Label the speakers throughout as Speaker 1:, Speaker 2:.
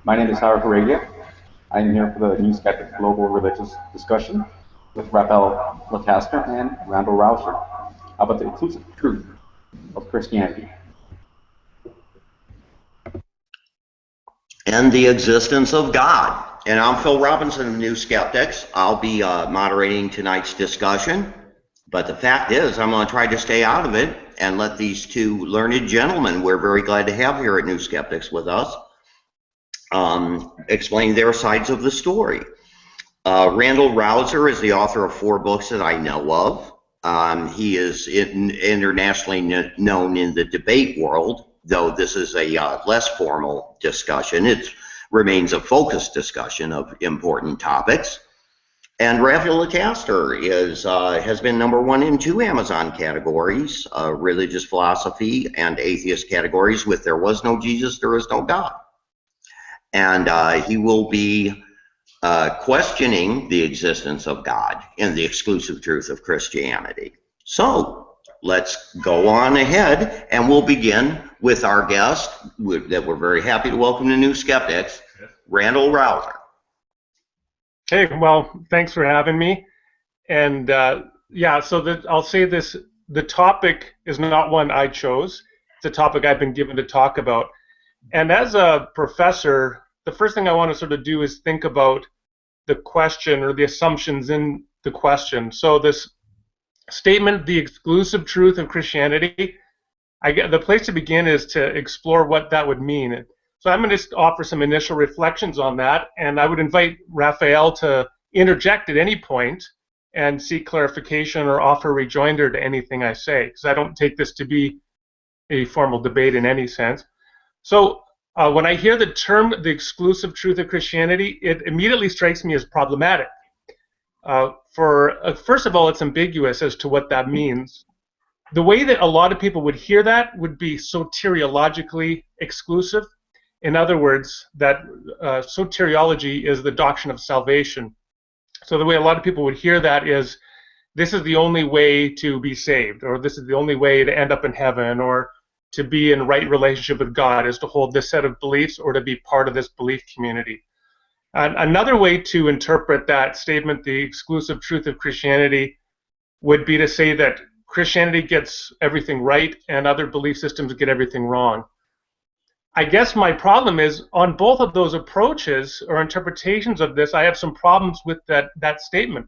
Speaker 1: My name is Heredia. I am here for the Nuskeptix Global Religious Discussion with Raphael Lataster and Randal Rauser about the inclusive truth of Christianity.
Speaker 2: And the existence of God. And I'm Phil Robinson of Nuskeptix. I'll be moderating tonight's discussion. But the fact is, I'm going to try to stay out of it and let these two learned gentlemen we're very glad to have here at Nuskeptix with us explain their sides of the story. Randal Rauser is the author of 4 books that I know of. He is internationally known in the debate world, though this is a less formal discussion. It remains a focused discussion of important topics. And Raphael Lataster has been #1 in 2 Amazon categories, religious philosophy and atheist categories, with There Was No Jesus, There Is No God. And he will be questioning the existence of God and the exclusive truth of Christianity. So let's go on ahead, and we'll begin with our guest that we're very happy to welcome to Nuskeptix, Randal Rauser.
Speaker 3: Hey, well, thanks for having me. And yeah, so I'll say this, the topic is not one I chose. It's a topic I've been given to talk about. And as a professor, the first thing I want to sort of do is think about the question or the assumptions in the question. So this statement, the exclusive truth of Christianity, the place to begin is to explore what that would mean. So I'm going to offer some initial reflections on that, and I would invite Raphael to interject at any point and seek clarification or offer rejoinder to anything I say, because I don't take this to be a formal debate in any sense. So when I hear the term, the exclusive truth of Christianity, it immediately strikes me as problematic. First of all, it's ambiguous as to what that means. The way that a lot of people would hear that would be soteriologically exclusive. In other words, that soteriology is the doctrine of salvation. So the way a lot of people would hear that is, this is the only way to be saved, or this is the only way to end up in heaven, or to be in right relationship with God is to hold this set of beliefs or to be part of this belief community. And another way to interpret that statement, the exclusive truth of Christianity, would be to say that Christianity gets everything right and other belief systems get everything wrong. I guess my problem is, on both of those approaches or interpretations of this, I have some problems with that statement.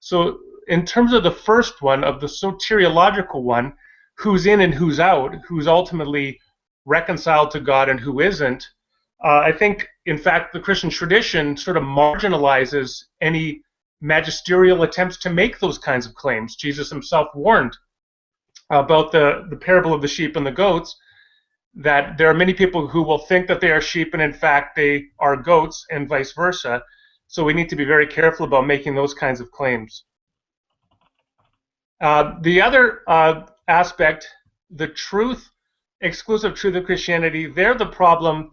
Speaker 3: So in terms of the first one, of the soteriological one, who's in and who's out, who's ultimately reconciled to God and who isn't, I think, in fact, the Christian tradition sort of marginalizes any magisterial attempts to make those kinds of claims. Jesus himself warned about the parable of the sheep and the goats, that there are many people who will think that they are sheep and in fact they are goats, and vice versa. So we need to be very careful about making those kinds of claims. The other aspect, the truth, exclusive truth of Christianity, there the problem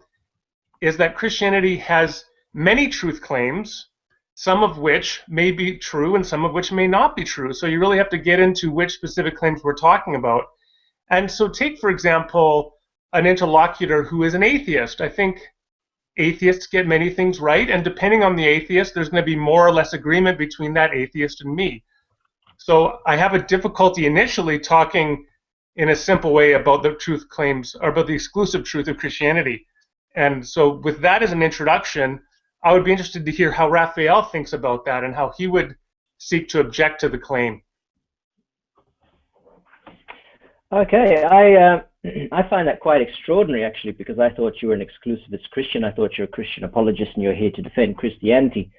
Speaker 3: is that Christianity has many truth claims, some of which may be true and some of which may not be true. So you really have to get into which specific claims we're talking about. And so take, for example, an interlocutor who is an atheist. I think atheists get many things right, and depending on the atheist, there's going to be more or less agreement between that atheist and me. So I have a difficulty initially talking in a simple way about the truth claims, or about the exclusive truth of Christianity. And so with that as an introduction, I would be interested to hear how Raphael thinks about that and how he would seek to object to the claim.
Speaker 4: Okay, I find that quite extraordinary, actually, because I thought you were an exclusivist Christian. I thought you're a Christian apologist and you're here to defend Christianity.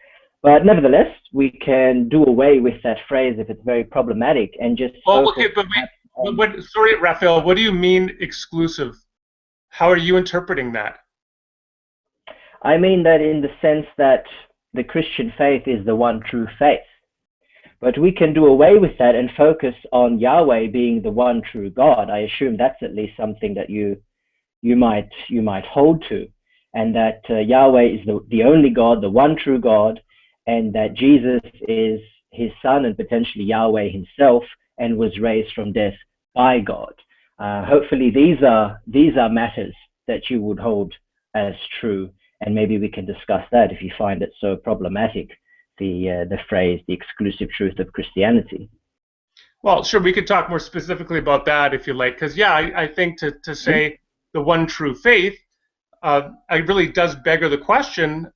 Speaker 4: But nevertheless, we can do away with that phrase if it's very problematic and just.
Speaker 3: Oh, okay, but wait, sorry, Raphael, what do you mean exclusive? How are you interpreting that?
Speaker 4: I mean that in the sense that the Christian faith is the one true faith. But we can do away with that and focus on Yahweh being the one true God. I assume that's at least something that you might hold to, and that Yahweh is the only God, the one true God, and that Jesus is his son and potentially Yahweh himself, and was raised from death by God. Hopefully these are matters that you would hold as true, and maybe we can discuss that if you find it so problematic, the phrase, the exclusive truth of Christianity.
Speaker 3: Well, sure, we could talk more specifically about that if you like, because yeah, I think to say the one true faith, it really does beggar the question,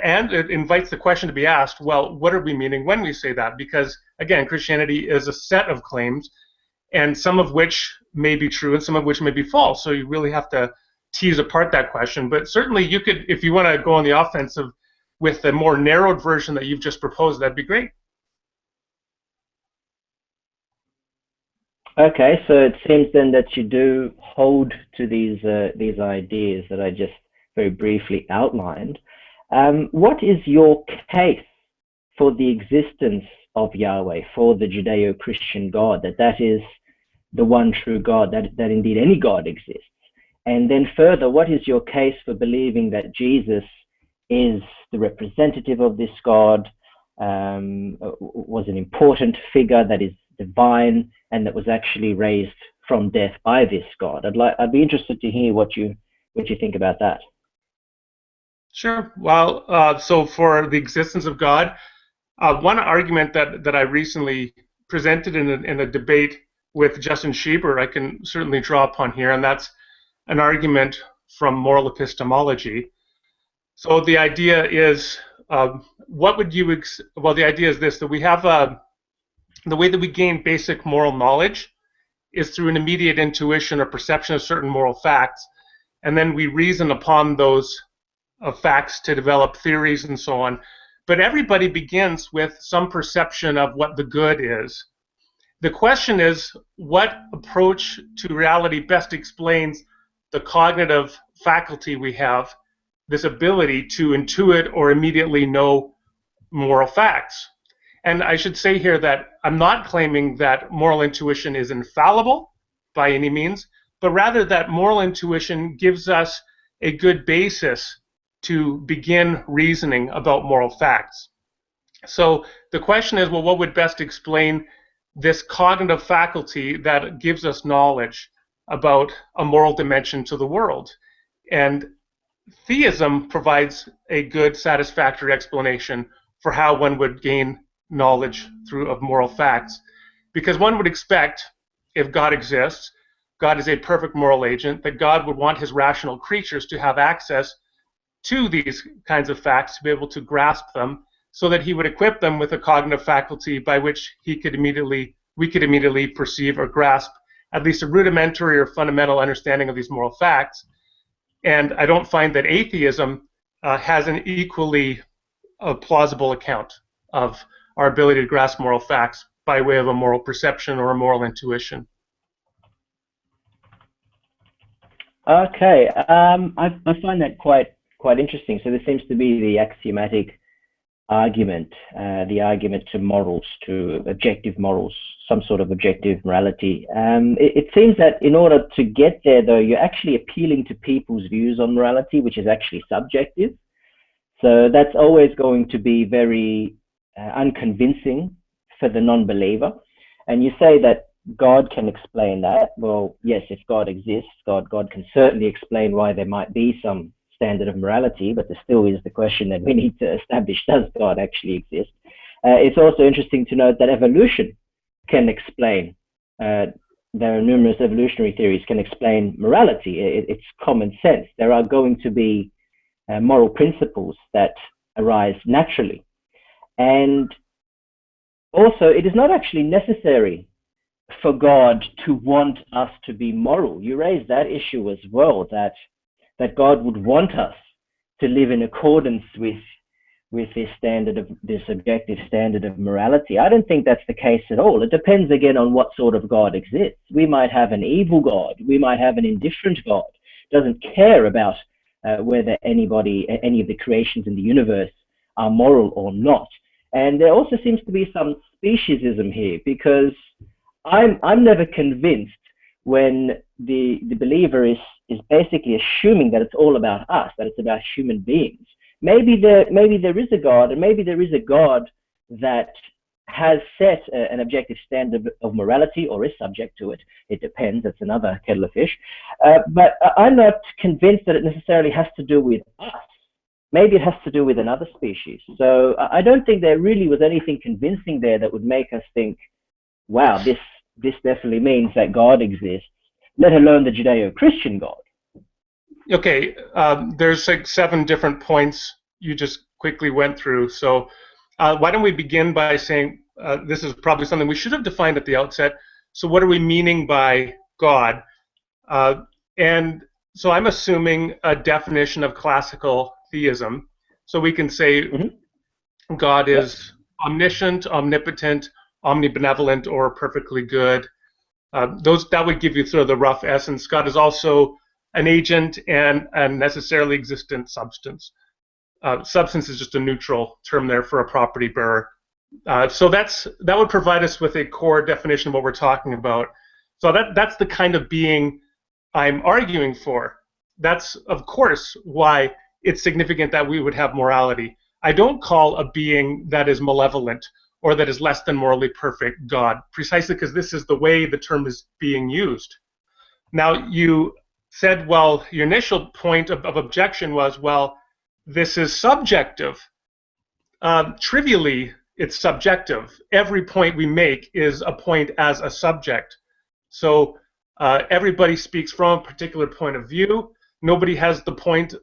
Speaker 3: and it invites the question to be asked, well, what are we meaning when we say that? Because again, Christianity is a set of claims, and some of which may be true and some of which may be false. So you really have to tease apart that question. But certainly you could, if you want to go on the offensive with the more narrowed version that you've just proposed, that'd be great.
Speaker 4: Okay, so it seems then that you do hold to these ideas that I just very briefly outlined. What is your case for the existence of Yahweh, for the Judeo-Christian God, that is the one true God, that indeed any God exists? And then further, what is your case for believing that Jesus is the representative of this God, was an important figure that is divine and that was actually raised from death by this God? I'd be interested to hear what you think about that.
Speaker 3: Sure. Well, so for the existence of God, one argument that I recently presented in a debate with Justin Schieber, I can certainly draw upon here, and that's an argument from moral epistemology. So the idea is, well, the idea is this, that we have the way that we gain basic moral knowledge is through an immediate intuition or perception of certain moral facts, and then we reason upon those facts to develop theories and so on. But everybody begins with some perception of what the good is. The question is, what approach to reality best explains the cognitive faculty we have, this ability to intuit or immediately know moral facts? And I should say here that I'm not claiming that moral intuition is infallible by any means, but rather that moral intuition gives us a good basis to begin reasoning about moral facts. So the question is, well, what would best explain this cognitive faculty that gives us knowledge about a moral dimension to the world? And theism provides a good, satisfactory explanation for how one would gain knowledge of moral facts. Because one would expect, if God exists, God is a perfect moral agent, that God would want his rational creatures to have access to these kinds of facts, to be able to grasp them, so that he would equip them with a cognitive faculty by which we could immediately perceive or grasp at least a rudimentary or fundamental understanding of these moral facts. And I don't find that atheism has an equally plausible account of our ability to grasp moral facts by way of a moral perception or a moral intuition.
Speaker 4: Okay, I find that quite interesting. So there seems to be the axiomatic argument, the argument to morals, to objective morals, some sort of objective morality. It seems that in order to get there, though, you're actually appealing to people's views on morality, which is actually subjective. So that's always going to be very unconvincing for the non-believer. And you say that God can explain that. Well, yes, if God exists, God can certainly explain why there might be some standard of morality, but there still is the question that we need to establish, does God actually exist? It's also interesting to note that evolution can explain, there are numerous evolutionary theories can explain morality. It's common sense. There are going to be moral principles that arise naturally. And also, it is not actually necessary for God to want us to be moral. You raised that issue as well, that God would want us to live in accordance with this objective standard of morality. I don't think that's the case at all. It depends again on what sort of God exists. We might have an evil God. We might have an indifferent God. Doesn't care about whether any of the creations in the universe are moral or not. And there also seems to be some speciesism here, because I'm never convinced when the believer is basically assuming that it's all about us, that it's about human beings. Maybe there is a God, and maybe there is a God that has set an objective standard of morality, or is subject to it. It depends. That's another kettle of fish. But I'm not convinced that it necessarily has to do with us. Maybe it has to do with another species. So I don't think there really was anything convincing there that would make us think, wow, this definitely means that God exists, let alone the Judeo-Christian God.
Speaker 3: Okay, there's like 7 different points you just quickly went through. So why don't we begin by saying, this is probably something we should have defined at the outset. So what are we meaning by God? And so I'm assuming a definition of classical theism. So we can say God is omniscient, omnipotent, omnibenevolent, or perfectly good. That would give you sort of the rough essence. God is also an agent and a necessarily existent substance. Substance is just a neutral term there for a property bearer. So that would provide us with a core definition of what we're talking about. So that's the kind of being I'm arguing for. That's, of course, why it's significant that we would have morality. I don't call a being that is malevolent or that is less than morally perfect God, precisely because this is the way the term is being used. Now, you said, well, your initial point of objection was, well, this is subjective. Trivially, it's subjective. Every point we make is a point as a subject. So everybody speaks from a particular point of view. Nobody has the point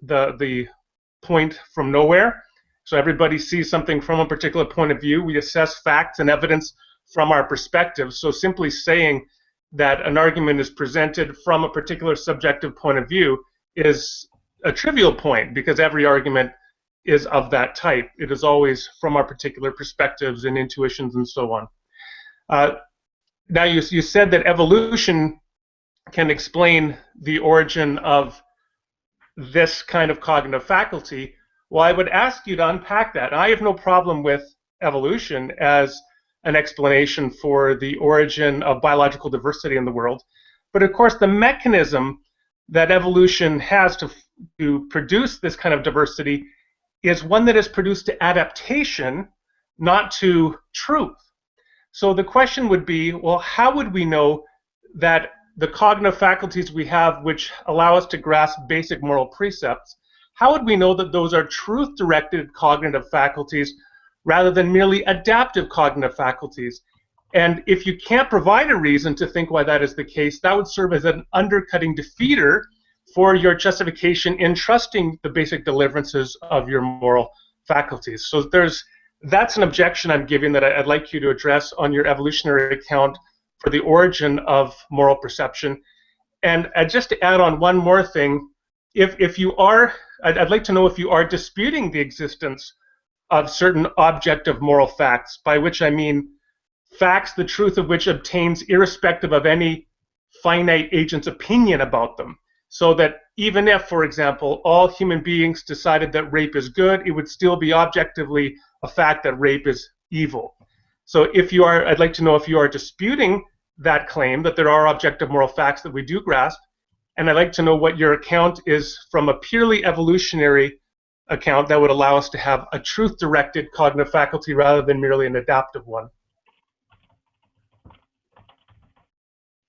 Speaker 3: from nowhere. So everybody sees something from a particular point of view. We assess facts and evidence from our perspective. So simply saying that an argument is presented from a particular subjective point of view is a trivial point, because every argument is of that type. It is always from our particular perspectives and intuitions and so on. Now you said that evolution can explain the origin of this kind of cognitive faculty. Well, I would ask you to unpack that. I have no problem with evolution as an explanation for the origin of biological diversity in the world. But of course, the mechanism that evolution has to produce this kind of diversity is one that is produced to adaptation, not to truth. So the question would be, well, how would we know that the cognitive faculties we have, which allow us to grasp basic moral precepts, how would we know that those are truth-directed cognitive faculties rather than merely adaptive cognitive faculties? And if you can't provide a reason to think why that is the case, that would serve as an undercutting defeater for your justification in trusting the basic deliverances of your moral faculties. So that's an objection I'm giving that I'd like you to address on your evolutionary account for the origin of moral perception. And just to add on one more thing, if you are, I'd like to know if you are disputing the existence of certain objective moral facts, by which I mean facts the truth of which obtains irrespective of any finite agent's opinion about them. So that even if, for example, all human beings decided that rape is good, it would still be objectively a fact that rape is evil. So I'd like to know if you are disputing that claim that there are objective moral facts that we do grasp, and I'd like to know what your account is from a purely evolutionary account that would allow us to have a truth-directed cognitive faculty rather than merely an adaptive one.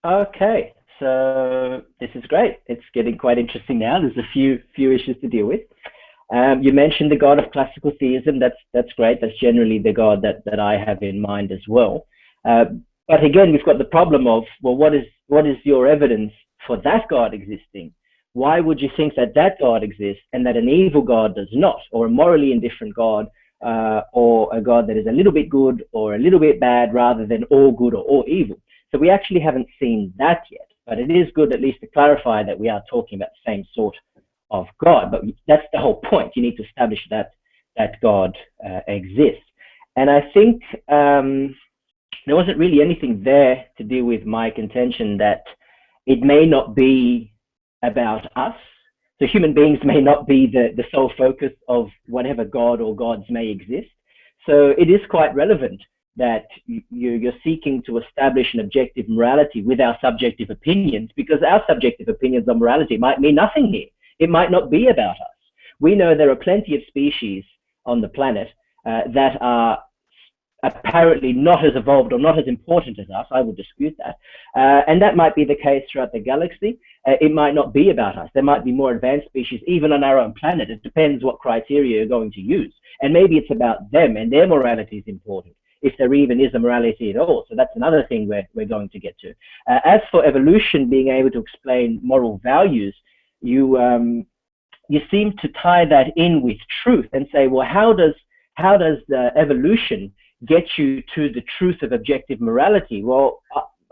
Speaker 4: Okay, so this is great. It's getting quite interesting now. There's a few issues to deal with. You mentioned the God of classical theism. That's great. That's generally the God that I have in mind as well. But again, we've got the problem of, well, what is your evidence for that God existing? Why would you think that God exists and that an evil God does not, or a morally indifferent God, or a God that is a little bit good or a little bit bad rather than all good or all evil? So we actually haven't seen that yet, but it is good at least to clarify that we are talking about the same sort of God. But that's the whole point. You need to establish that God exists. And I think there wasn't really anything there to deal with my contention that it may not be about us. So human beings may not be the sole focus of whatever God or gods may exist. So it is quite relevant that you're seeking to establish an objective morality with our subjective opinions, because our subjective opinions on morality might mean nothing here. It might not be about us. We know there are plenty of species on the planet that are apparently not as evolved or not as important as us. I would dispute that. And that might be the case throughout the galaxy. It might not be about us. There might be more advanced species even on our own planet. It depends what criteria you're going to use. And maybe it's about them and their morality is important, if there even is a morality at all. So that's another thing we're going to get to. As for evolution being able to explain moral values, you seem to tie that in with truth and say, well, how does the evolution get you to the truth of objective morality? Well,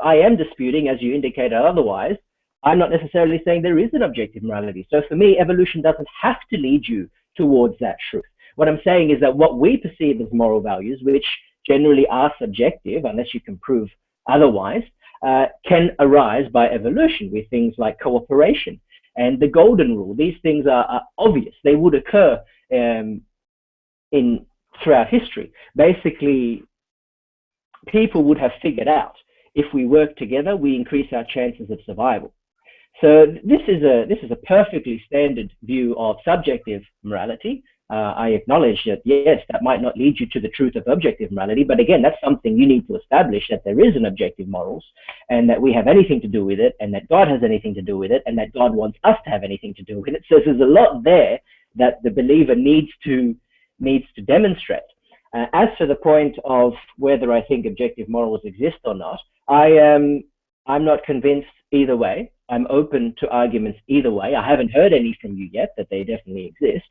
Speaker 4: I am disputing, as you indicated otherwise. I'm not necessarily saying there is an objective morality. So for me, evolution doesn't have to lead you towards that truth. What I'm saying is that what we perceive as moral values, which generally are subjective, unless you can prove otherwise, can arise by evolution with things like cooperation and the golden rule. These things are obvious. They would occur throughout history. Basically, people would have figured out if we work together, we increase our chances of survival. So this is a perfectly standard view of subjective morality. I acknowledge that, yes, that might not lead you to the truth of objective morality, but again, that's something you need to establish, that there is an objective morals, and that we have anything to do with it, and that God has anything to do with it, and that God wants us to have anything to do with it. So there's a lot there that the believer needs to demonstrate. As for the point of whether I think objective morals exist or not, I'm not convinced either way. I'm open to arguments either way. I haven't heard any from you yet that they definitely exist.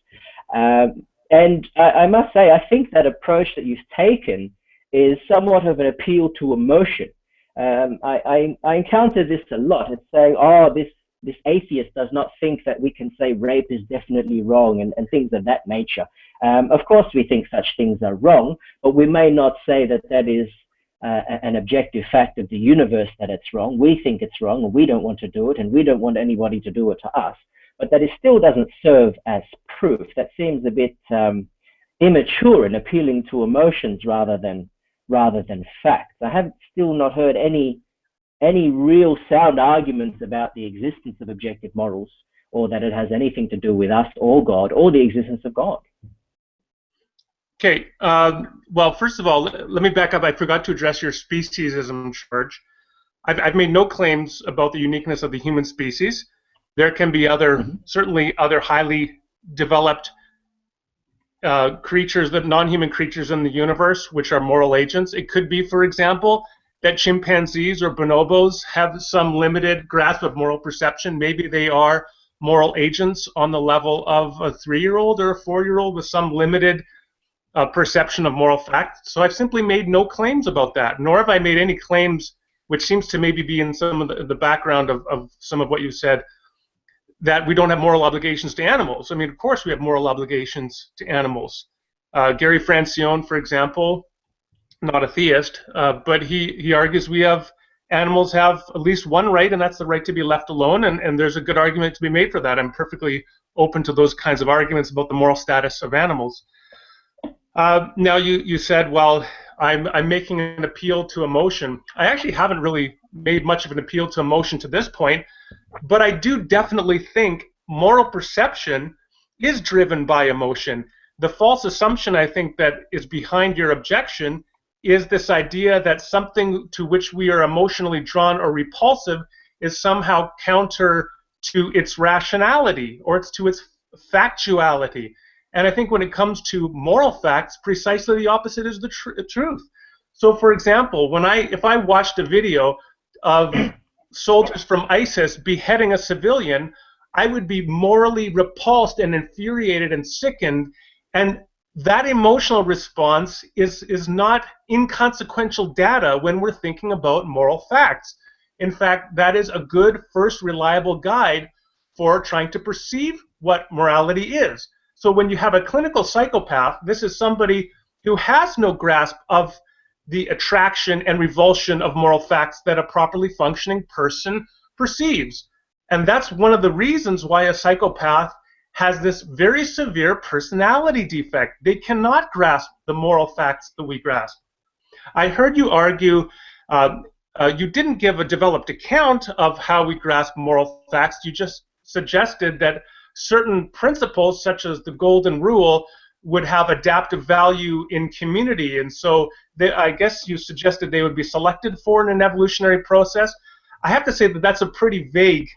Speaker 4: And I must say, I think that approach that you've taken is somewhat of an appeal to emotion. I encounter this a lot. It's saying, oh, this atheist does not think that we can say rape is definitely wrong and things of that nature. Of course, we think such things are wrong, but we may not say that that is an objective fact of the universe that it's wrong. We think it's wrong, and we don't want to do it, and we don't want anybody to do it to us. But that it still doesn't serve as proof. That seems a bit immature and appealing to emotions rather than facts. I have still not heard any real sound arguments about the existence of objective morals, or that it has anything to do with us or God or the existence of God.
Speaker 3: Okay, well, first of all, let me back up. I forgot to address your speciesism charge. I've made no claims about the uniqueness of the human species. There can be certainly other highly developed creatures, non-human creatures in the universe, which are moral agents. It could be, for example, that chimpanzees or bonobos have some limited grasp of moral perception. Maybe they are moral agents on the level of a 3-year-old or a 4-year-old with some limited perception of moral fact. So I've simply made no claims about that, nor have I made any claims, which seems to maybe be in some of the background of some of what you said, that we don't have moral obligations to animals. I mean, of course we have moral obligations to animals. Gary Francione, for example, not a theist, but he argues animals have at least one right, and that's the right to be left alone, and there's a good argument to be made for that. I'm perfectly open to those kinds of arguments about the moral status of animals. Now you said, well, I'm making an appeal to emotion. I actually haven't really made much of an appeal to emotion to this point, but I do definitely think moral perception is driven by emotion. The false assumption, I think, that is behind your objection is this idea that something to which we are emotionally drawn or repulsive is somehow counter to its rationality or to its factuality. And I think when it comes to moral facts, precisely the opposite is the truth. So, for example, if I watched a video of soldiers from ISIS beheading a civilian, I would be morally repulsed and infuriated and sickened. And that emotional response is not inconsequential data when we're thinking about moral facts. In fact, that is a good first reliable guide for trying to perceive what morality is. So when you have a clinical psychopath, this is somebody who has no grasp of the attraction and revulsion of moral facts that a properly functioning person perceives. And that's one of the reasons why a psychopath has this very severe personality defect. They cannot grasp the moral facts that we grasp. I heard you argue, you didn't give a developed account of how we grasp moral facts. You just suggested that certain principles, such as the golden rule, would have adaptive value in community, and so I guess you suggested they would be selected for in an evolutionary process. I have to say that that's a pretty vague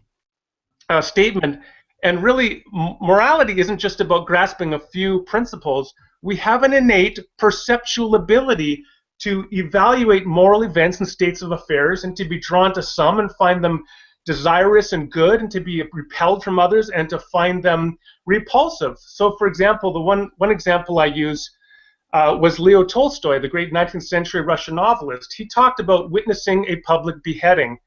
Speaker 3: statement, and really morality isn't just about grasping a few principles. We have an innate perceptual ability to evaluate moral events and states of affairs, and to be drawn to some and find them desirous and good, and to be repelled from others and to find them repulsive. So, for example, the one example I use was Leo Tolstoy, the great 19th century Russian novelist. He talked about witnessing a public beheading,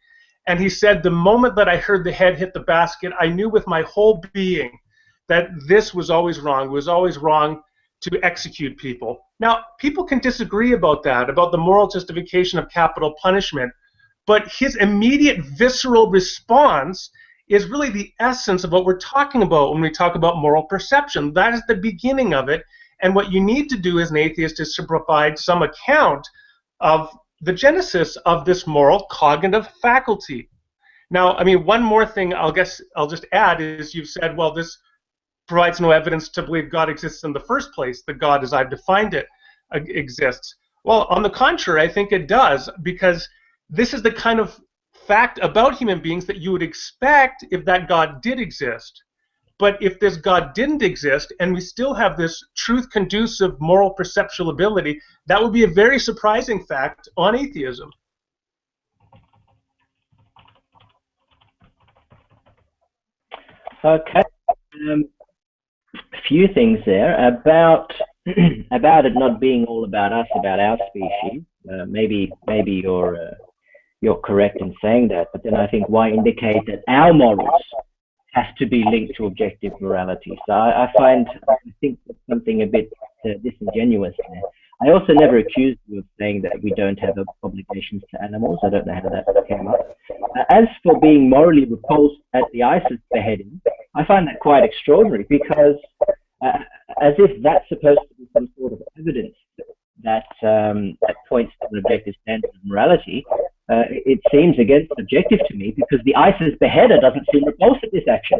Speaker 3: and he said, the moment that I heard the head hit the basket, I knew with my whole being that this was always wrong. It was always wrong to execute people. Now, people can disagree about that, about the moral justification of capital punishment, but his immediate visceral response is really the essence of what we're talking about when we talk about moral perception. That is the beginning of it, and what you need to do as an atheist is to provide some account of the genesis of this moral cognitive faculty. Now, I mean, one more thing I'll just add is you've said, well, this provides no evidence to believe God exists in the first place, that God, as I've defined it, exists. Well, on the contrary, I think it does, because this is the kind of fact about human beings that you would expect if that God did exist. But if this God didn't exist and we still have this truth-conducive moral perceptual ability, that would be a very surprising fact on atheism.
Speaker 4: Okay. A few things there about about it not being all about us, about our species. Maybe you're correct in saying that, but then I think why indicate that our morals has to be linked to objective morality? So I think that's something a bit disingenuous there. I also never accused you of saying that we don't have obligations to animals. I don't know how that came up. As for being morally repulsed at the ISIS beheading, I find that quite extraordinary, because as if that's supposed to be some sort of evidence that points to an objective standard of morality, it seems against objective to me, because the ISIS beheader doesn't seem repulsed at this action.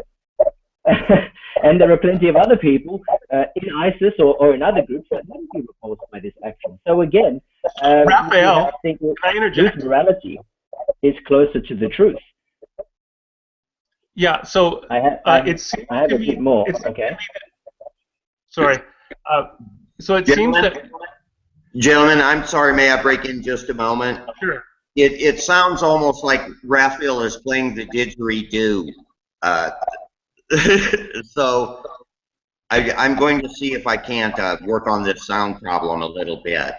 Speaker 4: And there are plenty of other people in ISIS or in other groups that wouldn't be repulsed by this action. So again,
Speaker 3: Raphael,
Speaker 4: I think
Speaker 3: can I interject?
Speaker 4: morality is closer to the truth.
Speaker 3: Yeah, so
Speaker 4: I have a bit more. Okay.
Speaker 3: Sorry. So it seems that...
Speaker 2: Gentlemen, I'm sorry, may I break in just a moment?
Speaker 3: Sure.
Speaker 2: It sounds almost like Raphael is playing the didgeridoo. So I'm going to see if I can't work on this sound problem a little bit.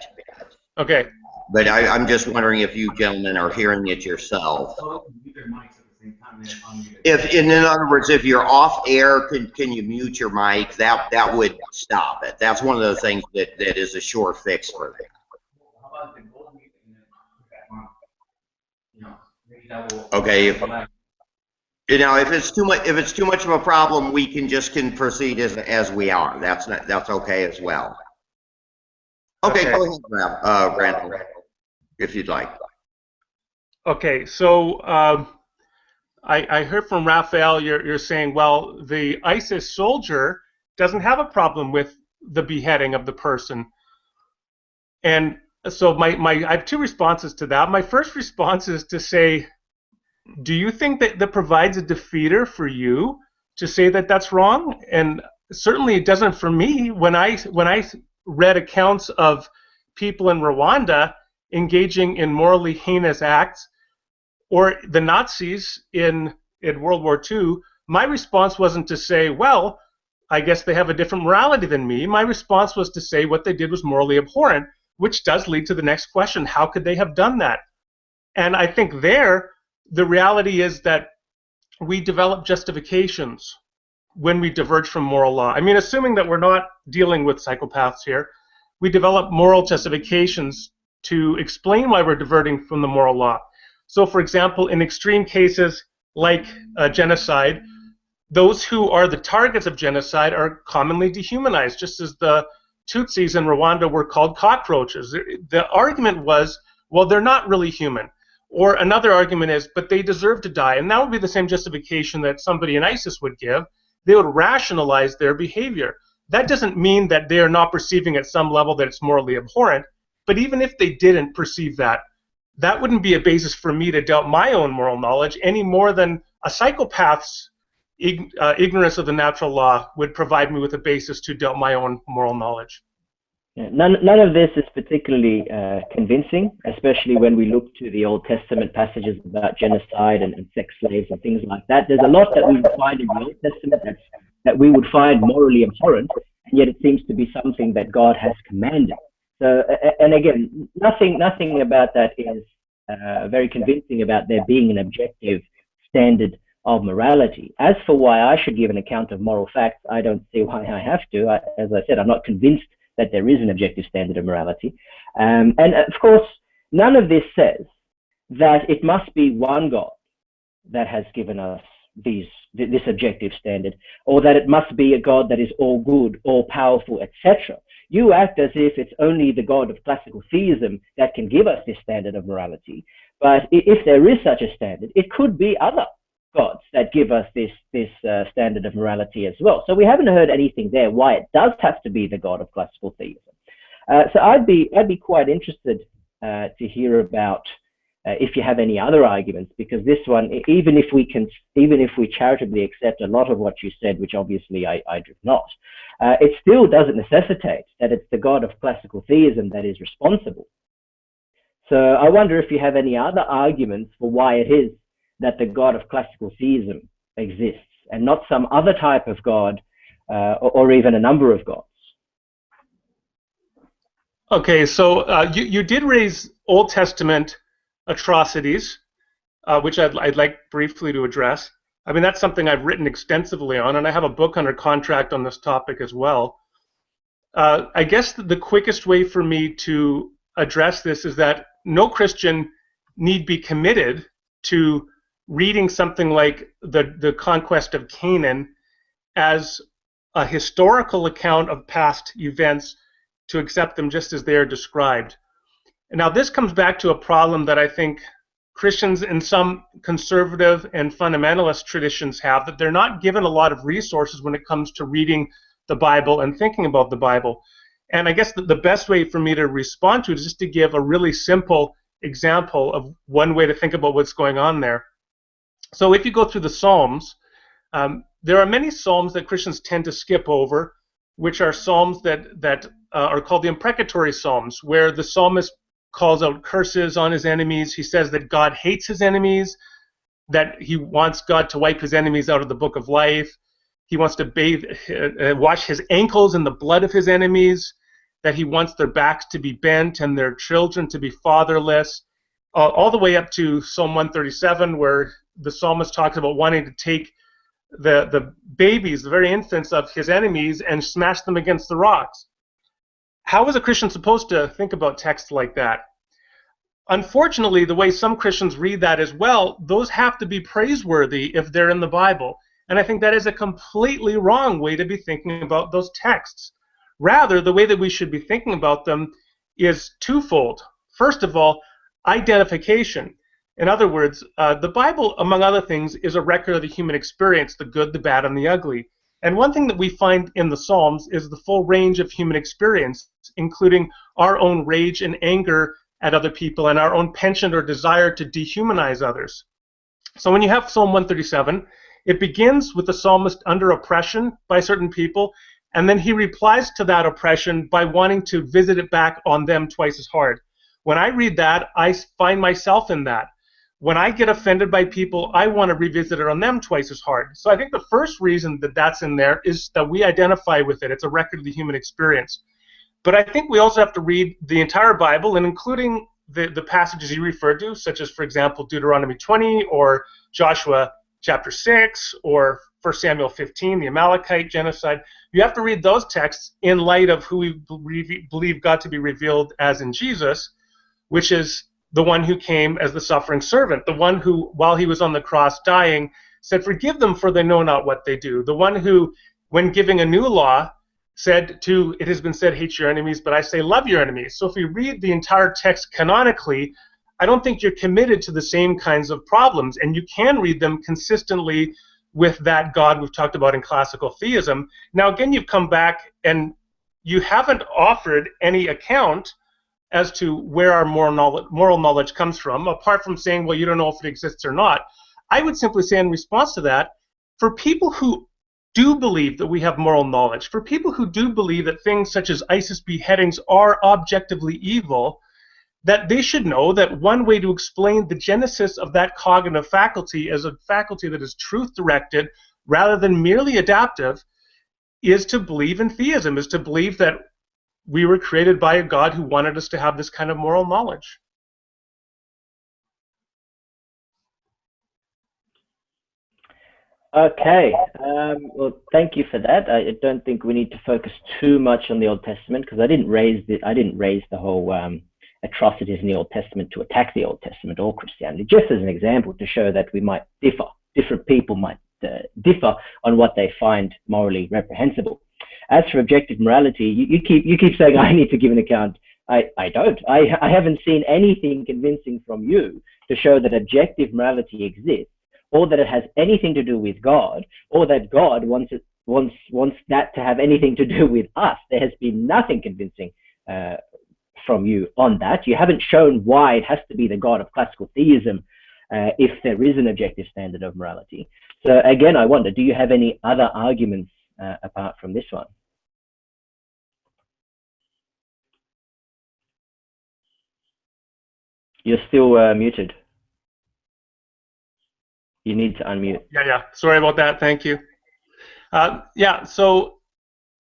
Speaker 3: Okay.
Speaker 2: But I'm just wondering if you gentlemen are hearing it yourself. In other words, if you're off air, can you mute your mic? That would stop it. That's one of the things that is a sure fix for it. Okay. If it's too much of a problem, we can proceed as we are. That's okay as well. Okay. Go ahead, Randal, if you'd like.
Speaker 3: Okay, so I heard from Raphael, you're saying, well, the ISIS soldier doesn't have a problem with the beheading of the person. And so I have two responses to that. My first response is to say, do you think that provides a defeater for you to say that that's wrong? And certainly it doesn't for me. When I read accounts of people in Rwanda engaging in morally heinous acts, or the Nazis in World War II, my response wasn't to say, well, I guess they have a different morality than me. My response was to say what they did was morally abhorrent, which does lead to the next question: how could they have done that? And I think the reality is that we develop justifications when we diverge from moral law. I mean, assuming that we're not dealing with psychopaths here, we develop moral justifications to explain why we're diverting from the moral law. So, for example, in extreme cases like genocide, those who are the targets of genocide are commonly dehumanized, just as the Tutsis in Rwanda were called cockroaches. The argument was, well, they're not really human. Or another argument is, but they deserve to die. And that would be the same justification that somebody in ISIS would give. They would rationalize their behavior. that doesn't mean that they are not perceiving at some level that it's morally abhorrent. But even if they didn't perceive that, that wouldn't be a basis for me to doubt my own moral knowledge any more than a psychopath's ignorance of the natural law would provide me with a basis to doubt my own moral knowledge.
Speaker 4: Yeah, none of this is particularly convincing, especially when we look to the Old Testament passages about genocide and sex slaves and things like that. There's a lot that we would find in the Old Testament that we would find morally abhorrent, and yet it seems to be something that God has commanded. So, and again, nothing about that is very convincing about there being an objective standard of morality. As for why I should give an account of moral facts, I don't see why I have to. As I said, I'm not convinced that there is an objective standard of morality. And of course, none of this says that it must be one God that has given us this objective standard, or that it must be a God that is all good, all powerful, etc. You act as if it's only the God of classical theism that can give us this standard of morality. But if there is such a standard, it could be other gods that give us this standard of morality as well. So we haven't heard anything there why it does have to be the God of classical theism. So I'd be quite interested to hear about if you have any other arguments, because this one, even if we charitably accept a lot of what you said, which obviously I do not, it still doesn't necessitate that it's the God of classical theism that is responsible. So I wonder if you have any other arguments for why it is that the God of classical theism exists and not some other type of God or even a number of gods.
Speaker 3: Okay, so you did raise Old Testament atrocities, which I'd like briefly to address. I mean, that's something I've written extensively on, and I have a book under contract on this topic as well. I guess the quickest way for me to address this is that no Christian need be committed to reading something like the conquest of Canaan as a historical account of past events to accept them just as they are described. And now this comes back to a problem that I think Christians in some conservative and fundamentalist traditions have, that they're not given a lot of resources when it comes to reading the Bible and thinking about the Bible. And I guess the best way for me to respond to it is just to give a really simple example of one way to think about what's going on there. So if you go through the Psalms, there are many Psalms that Christians tend to skip over, which are Psalms that are called the imprecatory Psalms, where the psalmist calls out curses on his enemies. He says that God hates his enemies, that he wants God to wipe his enemies out of the book of life. He wants to wash his ankles in the blood of his enemies, that he wants their backs to be bent and their children to be fatherless, all the way up to Psalm 137, where the psalmist talks about wanting to take the babies, the very infants of his enemies, and smash them against the rocks. How is a Christian supposed to think about texts like that? Unfortunately, the way some Christians read that as well, those have to be praiseworthy if they're in the Bible. And I think that is a completely wrong way to be thinking about those texts. Rather, the way that we should be thinking about them is twofold. First of all, identification. In other words, the Bible, among other things, is a record of the human experience, the good, the bad, and the ugly. And one thing that we find in the Psalms is the full range of human experience, including our own rage and anger at other people and our own penchant or desire to dehumanize others. So when you have Psalm 137, it begins with the psalmist under oppression by certain people, and then he replies to that oppression by wanting to visit it back on them twice as hard. When I read that, I find myself in that. When I get offended by people, I want to revisit it on them twice as hard. So I think the first reason that that's in there is that we identify with it. It's a record of the human experience. But I think we also have to read the entire Bible, and including the passages you referred to, such as, for example, Deuteronomy 20 or Joshua chapter 6 or 1 Samuel 15, the Amalekite genocide. You have to read those texts in light of who we believe God to be revealed as in Jesus, which is the one who came as the suffering servant, the one who, while he was on the cross dying, said, "Forgive them, for they know not what they do." The one who, when giving a new law, said to, "It has been said, hate your enemies, but I say love your enemies." So if we read the entire text canonically, I don't think you're committed to the same kinds of problems, and you can read them consistently with that God we've talked about in classical theism. Now, again, you've come back and you haven't offered any account as to where our moral knowledge comes from, apart from saying, well, you don't know if it exists or not. I would simply say in response to that, for people who do believe that we have moral knowledge, for people who do believe that things such as ISIS beheadings are objectively evil, that they should know that one way to explain the genesis of that cognitive faculty as a faculty that is truth-directed rather than merely adaptive is to believe in theism, is to believe that we were created by a God who wanted us to have this kind of moral knowledge.
Speaker 4: Okay, well, thank you for that. I don't think we need to focus too much on the Old Testament, because I didn't raise the whole atrocities in the Old Testament to attack the Old Testament or Christianity, just as an example to show that we might differ. Different people might differ on what they find morally reprehensible. As for objective morality, you keep saying I need to give an account. I don't. I haven't seen anything convincing from you to show that objective morality exists, or that it has anything to do with God, or that God wants that to have anything to do with us. There has been nothing convincing from you on that. You haven't shown why it has to be the God of classical theism if there is an objective standard of morality. So again, I wonder, do you have any other arguments apart from this one? You're still muted. You need to unmute.
Speaker 3: Yeah. Sorry about that. Thank you. Yeah, so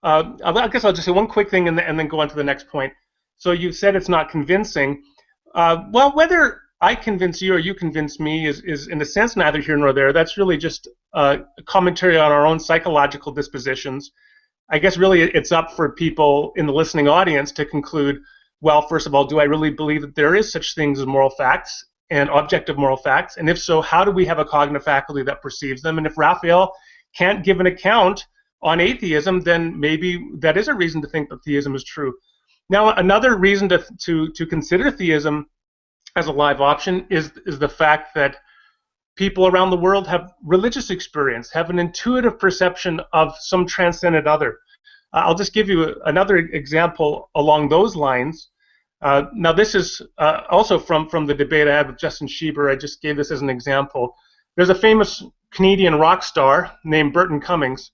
Speaker 3: I guess I'll just say one quick thing and then go on to the next point. So you said it's not convincing. Well, whether I convince you or you convince me is in a sense neither here nor there. That's really just a commentary on our own psychological dispositions. I guess really it's up for people in the listening audience to conclude, well, first of all, do I really believe that there is such things as moral facts and objective moral facts? And if so, how do we have a cognitive faculty that perceives them? And if Raphael can't give an account on atheism, then maybe that is a reason to think that theism is true. Now, another reason to consider theism as a live option is the fact that people around the world have religious experience, have an intuitive perception of some transcendent other. I'll just give you another example along those lines. Now, this is also from the debate I had with Justin Schieber. I just gave this as an example. There's a famous Canadian rock star named Burton Cummings,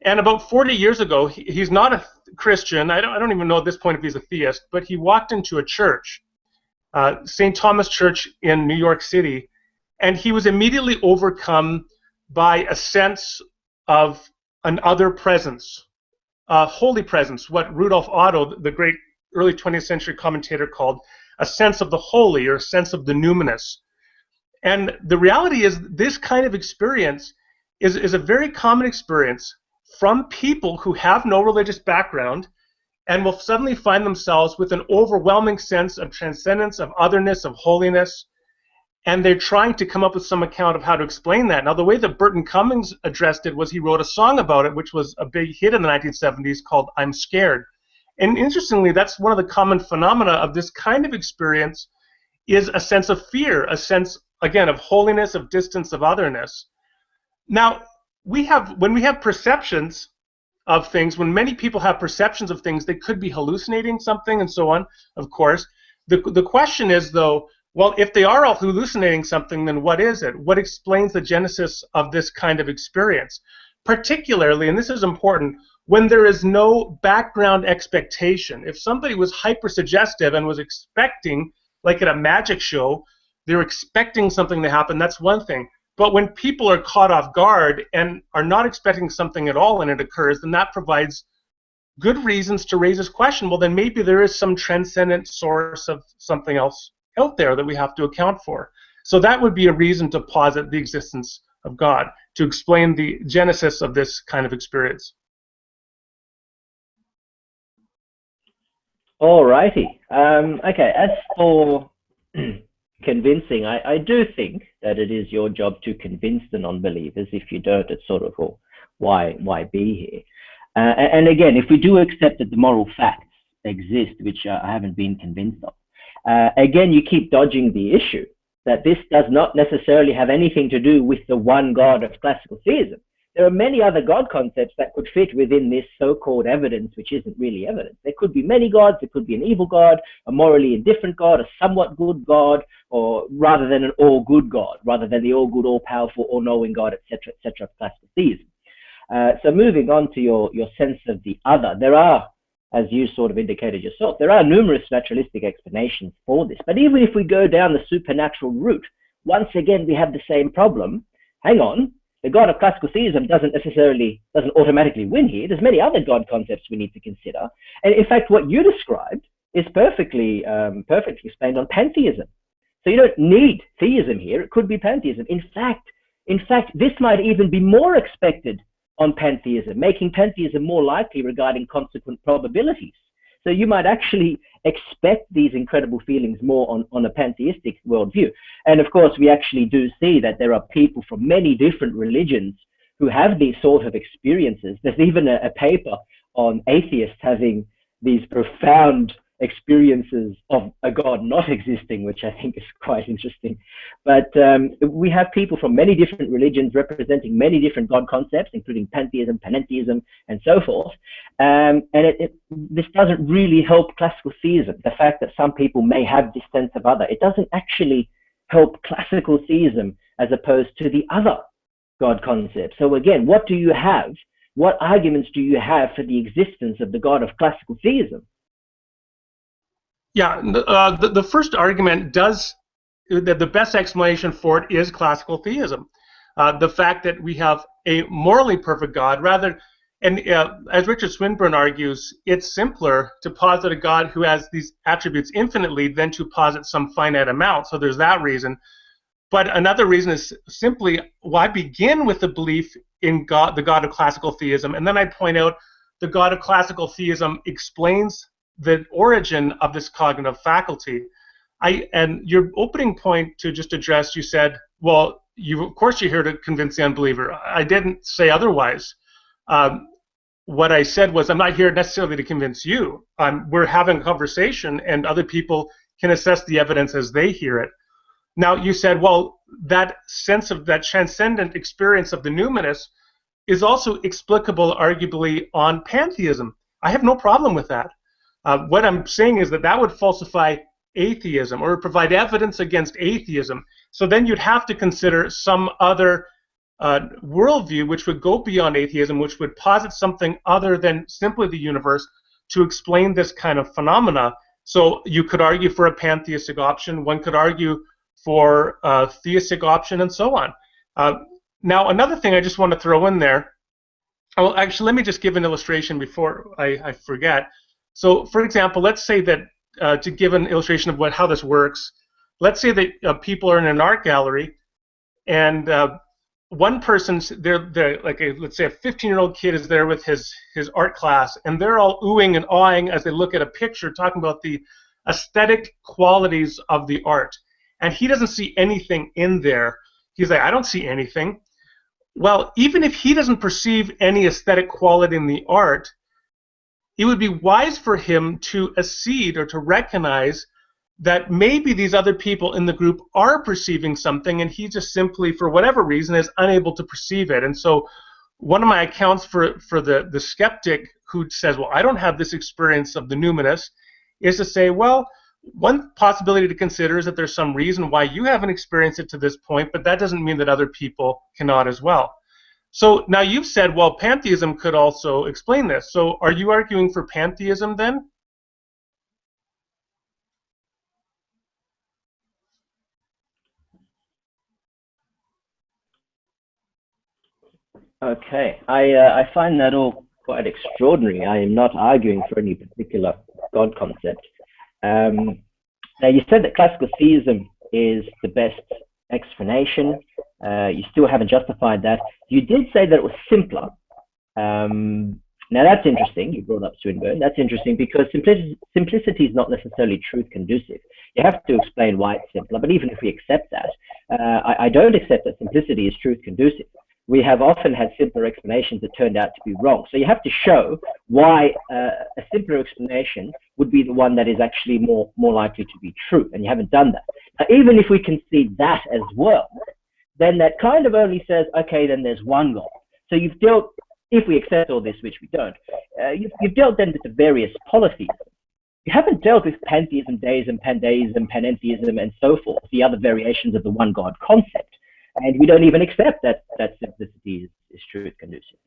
Speaker 3: and about 40 years ago, he's not a Christian. I don't even know at this point if he's a theist, but he walked into a church, St. Thomas Church in New York City, and he was immediately overcome by a sense of an other presence, a holy presence, what Rudolf Otto, the great early 20th century commentator, called a sense of the holy or a sense of the numinous. And the reality is this kind of experience is a very common experience from people who have no religious background and will suddenly find themselves with an overwhelming sense of transcendence, of otherness, of holiness, and they're trying to come up with some account of how to explain that. Now, the way that Burton Cummings addressed it was he wrote a song about it, which was a big hit in the 1970s called I'm Scared. And interestingly, that's one of the common phenomena of this kind of experience is a sense of fear, a sense, again, of holiness, of distance, of otherness. Now, when we have perceptions of things, when many people have perceptions of things, they could be hallucinating something and so on, of course. The question is, though, well, if they are all hallucinating something, then what is it? What explains the genesis of this kind of experience? Particularly, and this is important, when there is no background expectation. If somebody was hyper-suggestive and was expecting, like at a magic show, they're expecting something to happen, that's one thing. But when people are caught off guard and are not expecting something at all and it occurs, then that provides good reasons to raise this question. Well, then maybe there is some transcendent source of something else out there that we have to account for. So that would be a reason to posit the existence of God, to explain the genesis of this kind of experience.
Speaker 4: All righty. Okay, as for convincing, I do think that it is your job to convince the non-believers. If you don't, it's sort of, well, why be here? And again, if we do accept that the moral facts exist, which I haven't been convinced of, again, you keep dodging the issue. that this does not necessarily have anything to do with the one God of classical theism. There are many other God concepts that could fit within this so-called evidence, which isn't really evidence. There could be many gods. There could be an evil God, a morally indifferent God, a somewhat good God, or rather than an all-good God, rather than the all-good, all-powerful, all-knowing God, etc., of classical theism. So moving on to your sense of the other, there are, as you sort of indicated yourself, there are numerous naturalistic explanations for this. But even if we go down the supernatural route, once again, we have the same problem. Hang on. The God of classical theism doesn't automatically win here. There's many other God concepts we need to consider. And in fact, what you described is perfectly explained on pantheism. So you don't need theism here. It could be pantheism. In fact, this might even be more expected on pantheism, making pantheism more likely regarding consequent probabilities. So you might actually expect these incredible feelings more on a pantheistic worldview. And of course, we actually do see that there are people from many different religions who have these sort of experiences. There's even a paper on atheists having these profound experiences of a God not existing, which I think is quite interesting. But we have people from many different religions representing many different God concepts, including pantheism, panentheism, and so forth. And this doesn't really help classical theism. The fact that some people may have this sense of other, it doesn't actually help classical theism as opposed to the other God concepts. So again, what do you have? What arguments do you have for the existence of the God of classical theism?
Speaker 3: Yeah, the first argument does, that the best explanation for it is classical theism. The fact that we have a morally perfect God, and as Richard Swinburne argues, it's simpler to posit a God who has these attributes infinitely than to posit some finite amount. So there's that reason. But another reason is simply, why begin with the belief in God, the God of classical theism, and then I point out the God of classical theism explains the origin of this cognitive faculty. And your opening point to just address, you said, well, of course you're here to convince the unbeliever. I didn't say otherwise. What I said was, I'm not here necessarily to convince you. We're having a conversation, and other people can assess the evidence as they hear it. Now, you said, well, that sense of that transcendent experience of the numinous is also explicable, arguably, on pantheism. I have no problem with that. What I'm saying is that would falsify atheism or provide evidence against atheism. So then you'd have to consider some other worldview which would go beyond atheism, which would posit something other than simply the universe to explain this kind of phenomena. So you could argue for a pantheistic option. One could argue for a theistic option, and so on. Now, another thing I just want to throw in there. Well, actually, let me just give an illustration before I forget. So, for example, let's say that to give an illustration of how this works, let's say that people are in an art gallery, and one person's they're like let's say a 15-year-old kid is there with his art class, and they're all oohing and awing as they look at a picture, talking about the aesthetic qualities of the art, and he doesn't see anything in there. He's like, I don't see anything. Well, even if he doesn't perceive any aesthetic quality in the art, it would be wise for him to accede or to recognize that maybe these other people in the group are perceiving something, and he just simply, for whatever reason, is unable to perceive it. And so one of my accounts for the skeptic who says, well, I don't have this experience of the numinous, is to say, well, one possibility to consider is that there's some reason why you haven't experienced it to this point, but that doesn't mean that other people cannot as well. So now you've said, well, pantheism could also explain this. So are you arguing for pantheism then?
Speaker 4: Okay, I find that all quite extraordinary. I am not arguing for any particular God concept. Now, you said that classical theism is the best explanation. You still haven't justified that. You did say that it was simpler. Now, that's interesting. You brought up Swinburne. That's interesting because simplicity is not necessarily truth conducive. You have to explain why it's simpler. But even if we accept that, I don't accept that simplicity is truth conducive. We have often had simpler explanations that turned out to be wrong. So you have to show why a simpler explanation would be the one that is actually more likely to be true, and you haven't done that. Even if we concede that as well, then that kind of only says, okay, then there's one God. So you've dealt, if we accept all this, which we don't, you've dealt then with the various polytheisms. You haven't dealt with pantheism, deism, pandeism, panentheism, and so forth, the other variations of the one God concept. And we don't even accept that simplicity is truth conducive.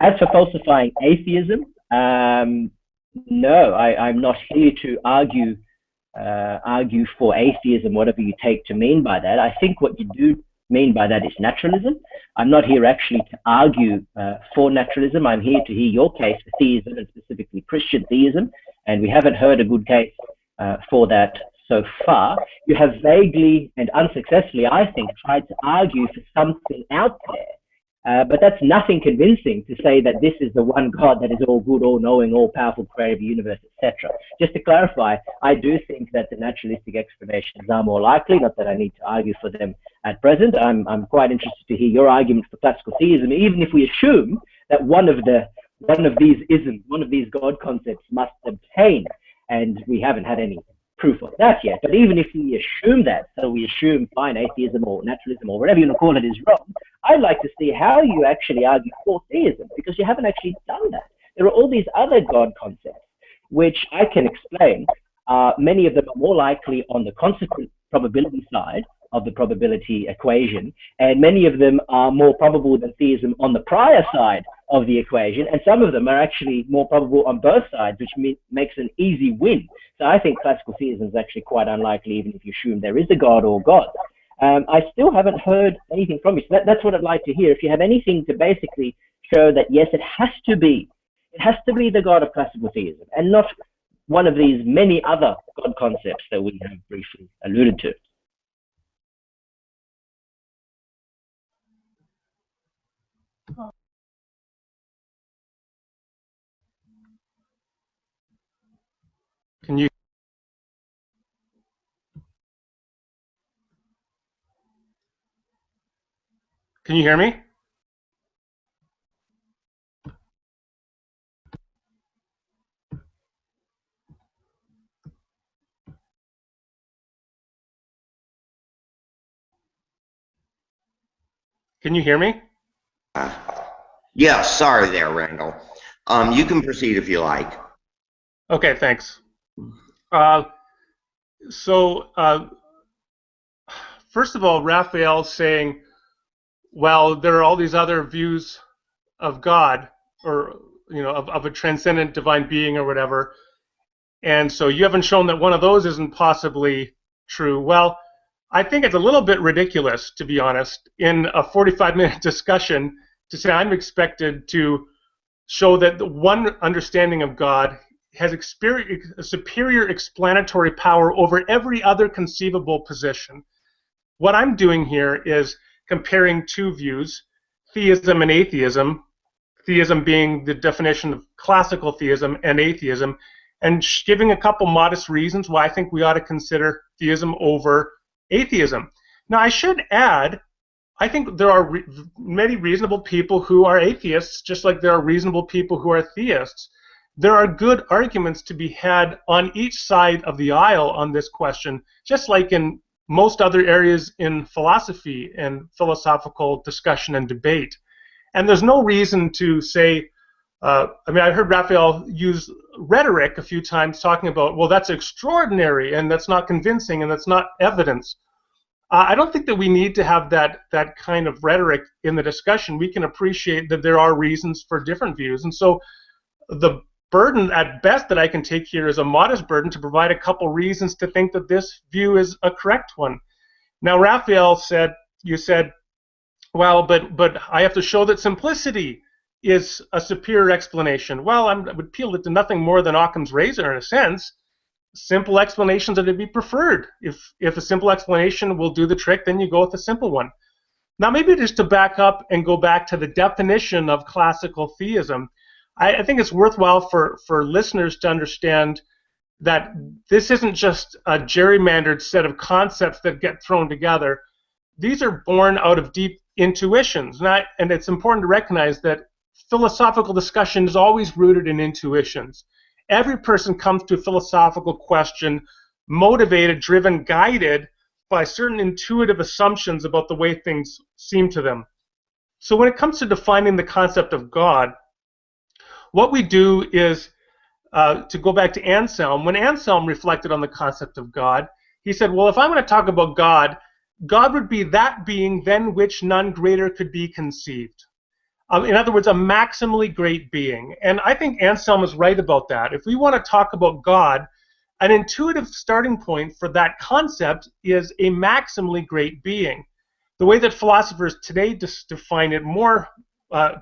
Speaker 4: As for falsifying atheism, no, I'm not here to argue for atheism, whatever you take to mean by that. I think what you do mean by that is naturalism. I'm not here actually to argue for naturalism. I'm here to hear your case for theism, and specifically Christian theism, and we haven't heard a good case for that so far. You have vaguely and unsuccessfully, I think, tried to argue for something out there, but that's nothing convincing to say that this is the one God that is all good, all-knowing, all-powerful, creator of the universe, etc. Just to clarify, I do think that the naturalistic explanations are more likely, not that I need to argue for them at present. I'm quite interested to hear your argument for classical theism, even if we assume that one of these isms, one of these God concepts must obtain, and we haven't had any proof of that yet. But even if we assume that, so we assume fine, atheism or naturalism or whatever you want to call it is wrong, I'd like to see how you actually argue for theism, because you haven't actually done that. There are all these other God concepts, which I can explain. Many of them are more likely on the consequent probability side of the probability equation, and many of them are more probable than theism on the prior side of the equation, and some of them are actually more probable on both sides, which makes an easy win. So I think classical theism is actually quite unlikely, even if you assume there is a God or gods. I still haven't heard anything from you, so that's what I'd like to hear. If you have anything to basically show that, yes, it has to be the God of classical theism, and not one of these many other God concepts that we have briefly alluded to.
Speaker 3: Can you hear me? Can you hear me?
Speaker 2: Yeah, sorry there, Randal. You can proceed if you like.
Speaker 3: Okay, thanks. First of all, Raphael's saying, well, there are all these other views of God, or of a transcendent divine being or whatever, and so you haven't shown that one of those isn't possibly true. Well, I think it's a little bit ridiculous, to be honest, in a 45-minute discussion to say I'm expected to show that the one understanding of God has a superior explanatory power over every other conceivable position. What I'm doing here is comparing two views, theism and atheism, theism being the definition of classical theism and atheism, and giving a couple modest reasons why I think we ought to consider theism over atheism. Now, I should add, I think there are many reasonable people who are atheists, just like there are reasonable people who are theists. There are good arguments to be had on each side of the aisle on this question, just like in most other areas in philosophy and philosophical discussion and debate. And there's no reason to say, I heard Raphael use rhetoric a few times talking about, well, that's extraordinary, and that's not convincing, and that's not evidence. I don't think that we need to have that kind of rhetoric in the discussion. We can appreciate that there are reasons for different views. And so the burden at best that I can take here is a modest burden to provide a couple reasons to think that this view is a correct one. Now, Raphael you said, well, but I have to show that simplicity is a superior explanation. Well, I would appeal it to nothing more than Occam's razor in a sense. Simple explanations are to be preferred. If a simple explanation will do the trick, then you go with the simple one. Now, maybe just to back up and go back to the definition of classical theism, I think it's worthwhile for listeners to understand that this isn't just a gerrymandered set of concepts that get thrown together. These are born out of deep intuitions, and it's important to recognize that philosophical discussion is always rooted in intuitions. Every person comes to a philosophical question motivated, driven, guided by certain intuitive assumptions about the way things seem to them. So when it comes to defining the concept of God, what we do is, to go back to Anselm, when Anselm reflected on the concept of God, he said, well, if I'm going to talk about God, God would be that being than which none greater could be conceived. In other words, a maximally great being. And I think Anselm is right about that. If we want to talk about God, an intuitive starting point for that concept is a maximally great being. The way that philosophers today define it more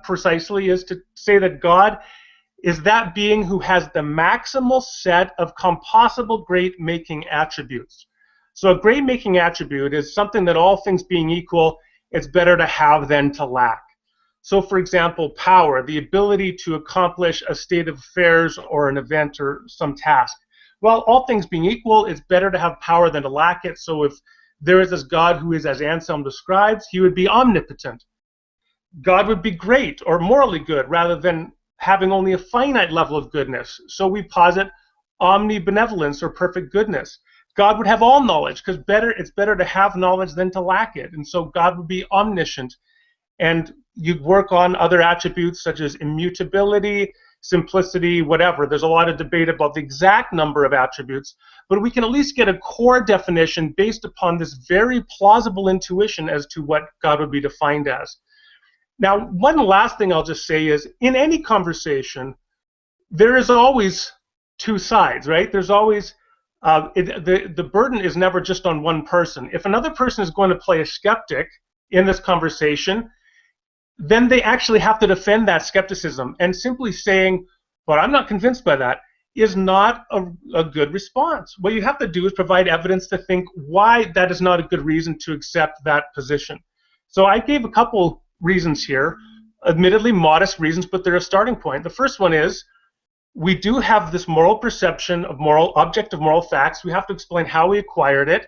Speaker 3: precisely is to say that God is that being who has the maximal set of compossible great-making attributes. So a great-making attribute is something that, all things being equal, it's better to have than to lack. So, for example, power, the ability to accomplish a state of affairs or an event or some task. Well, all things being equal, it's better to have power than to lack it. So if there is this God who is, as Anselm describes, he would be omnipotent. God would be great or morally good rather than having only a finite level of goodness. So we posit omnibenevolence or perfect goodness. God would have all knowledge because it's better to have knowledge than to lack it. And so God would be omniscient. And you work on other attributes such as immutability, simplicity, whatever. There's a lot of debate about the exact number of attributes, but we can at least get a core definition based upon this very plausible intuition as to what God would be defined as. Now, one last thing I'll just say is, in any conversation, there is always two sides, right? There's always, the burden is never just on one person. If another person is going to play a skeptic in this conversation, then they actually have to defend that skepticism. And simply saying, well, I'm not convinced by that, is not a good response. What you have to do is provide evidence to think why that is not a good reason to accept that position. So I gave a couple reasons here, admittedly modest reasons, but they're a starting point. The first one is, we do have this moral perception of objective moral facts. We have to explain how we acquired it.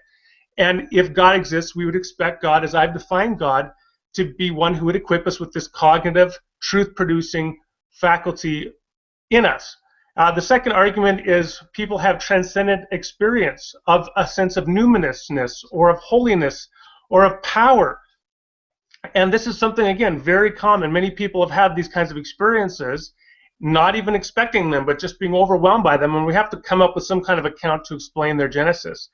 Speaker 3: And if God exists, we would expect God, as I've defined God, to be one who would equip us with this cognitive, truth-producing faculty in us. The second argument is, people have transcendent experience of a sense of numinousness or of holiness or of power. And this is something, again, very common. Many people have had these kinds of experiences, not even expecting them, but just being overwhelmed by them, and we have to come up with some kind of account to explain their genesis.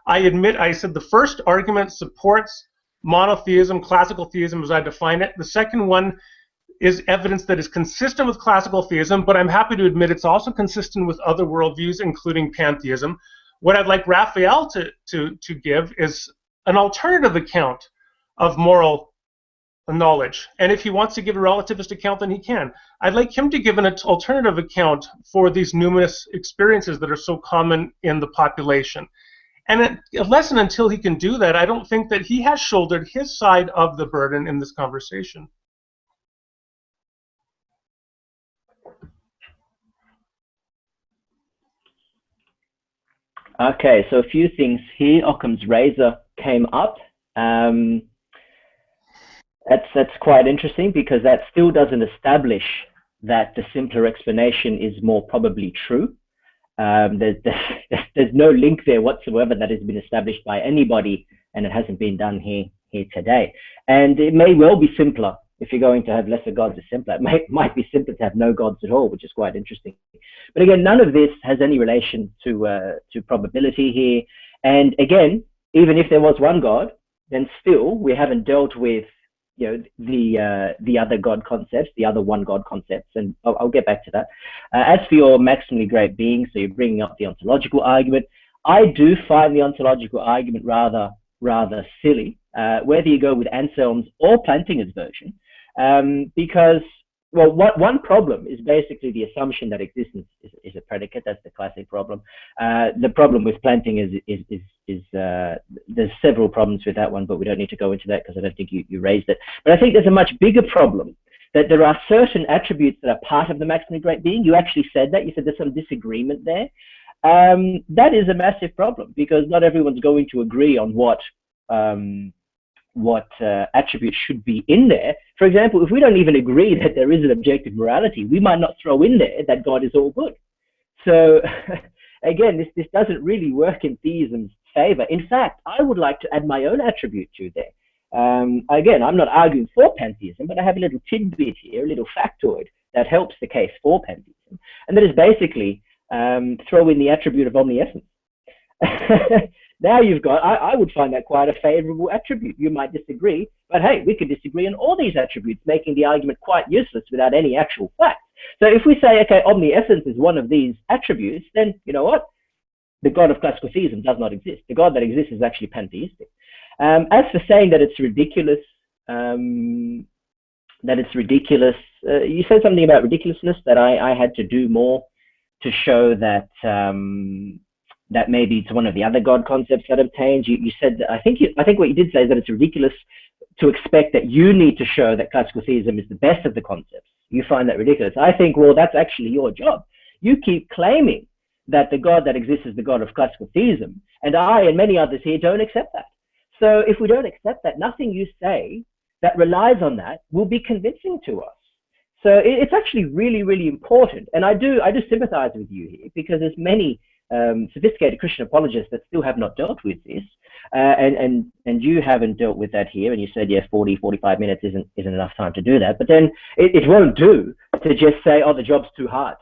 Speaker 3: I said the first argument supports monotheism, classical theism as I define it. The second one is evidence that is consistent with classical theism, but I'm happy to admit it's also consistent with other worldviews, including pantheism. What I'd like Raphael to give is an alternative account of moral knowledge. And if he wants to give a relativist account, then he can. I'd like him to give an alternative account for these numinous experiences that are so common in the population. And unless and until he can do that, I don't think that he has shouldered his side of the burden in this conversation.
Speaker 4: Okay, so a few things here. Occam's razor came up. That's quite interesting, because that still doesn't establish that the simpler explanation is more probably true. There's no link there whatsoever that has been established by anybody, and it hasn't been done here today. And it may well be simpler. If you're going to have lesser gods, it's simpler. It might be simpler to have no gods at all, which is quite interesting. But again, none of this has any relation to probability here. And again, even if there was one god, then still we haven't dealt with, you know, the other God concepts, the other one God concepts, and I'll get back to that. As for your maximally great being, so you're bringing up the ontological argument. I do find the ontological argument rather silly, whether you go with Anselm's or Plantinga's version, because, well, one problem is basically the assumption that existence is a predicate. That's the classic problem. The problem with Plantinga is there's several problems with that one, but we don't need to go into that because I don't think you raised it. But I think there's a much bigger problem, that there are certain attributes that are part of the maximally great being. You actually said that. You said there's some disagreement there. That is a massive problem, because not everyone's going to agree on what attributes should be in there. For example, if we don't even agree that there is an objective morality, we might not throw in there that God is all good. So again, this doesn't really work in theism's favor. In fact, I would like to add my own attribute to there. Again, I'm not arguing for pantheism, but I have a little tidbit here, a little factoid that helps the case for pantheism. And that is basically throw in the attribute of omniscience. Now you've got, I would find that quite a favorable attribute. You might disagree, but hey, we could disagree on all these attributes, making the argument quite useless without any actual facts. So if we say, okay, omniscience is one of these attributes, then you know what? The God of classical theism does not exist. The God that exists is actually pantheistic. As for saying that it's ridiculous, you said something about ridiculousness, that I had to do more to show that that maybe it's one of the other God concepts that obtains. You said that, I think what you did say is that it's ridiculous to expect that you need to show that classical theism is the best of the concepts. You find that ridiculous. I think, well, that's actually your job. You keep claiming that the God that exists is the God of classical theism, and I and many others here don't accept that. So if we don't accept that, nothing you say that relies on that will be convincing to us. So it's actually really, really important. And I do sympathize with you here, because there's many sophisticated Christian apologists that still have not dealt with this, and you haven't dealt with that here, and you said, yeah, 45 minutes isn't enough time to do that. But then it won't do to just say, oh, the job's too hard.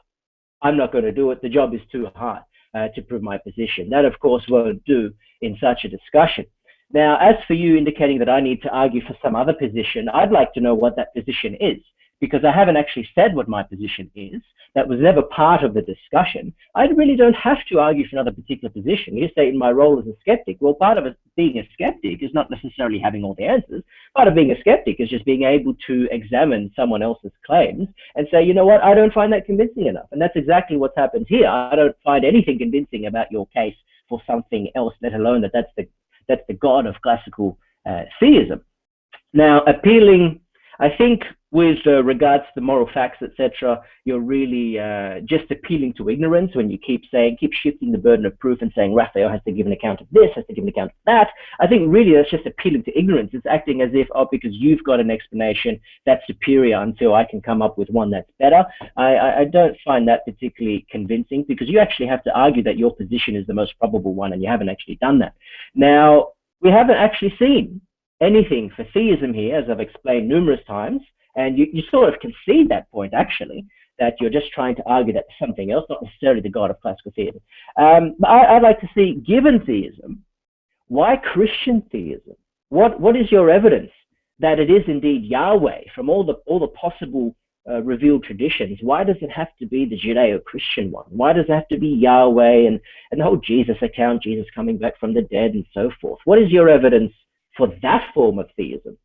Speaker 4: I'm not going to do it. The job is too hard to prove my position. That, of course, won't do in such a discussion. Now, as for you indicating that I need to argue for some other position, I'd like to know what that position is, because I haven't actually said what my position is. That was never part of the discussion. I really don't have to argue for another particular position. You say in my role as a skeptic, well, part of being a skeptic is not necessarily having all the answers. Part of being a skeptic is just being able to examine someone else's claims and say, you know what, I don't find that convincing enough. And that's exactly what's happened here. I don't find anything convincing about your case for something else, let alone that's the God of classical theism. Now, appealing, I think, with regards to the moral facts, etc., you're really just appealing to ignorance when you keep shifting the burden of proof and saying Raphael has to give an account of this, has to give an account of that. I think really that's just appealing to ignorance. It's acting as if, oh, because you've got an explanation that's superior until I can come up with one that's better. I don't find that particularly convincing, because you actually have to argue that your position is the most probable one, and you haven't actually done that. Now, we haven't actually seen anything for theism here, as I've explained numerous times. And you sort of concede that point, actually, that you're just trying to argue that something else, not necessarily the God of classical theism. But I'd like to see, given theism, why Christian theism? What is your evidence that it is indeed Yahweh from all the possible revealed traditions? Why does it have to be the Judeo-Christian one? Why does it have to be Yahweh and the whole Jesus account, Jesus coming back from the dead and so forth? What is your evidence for that form of theism?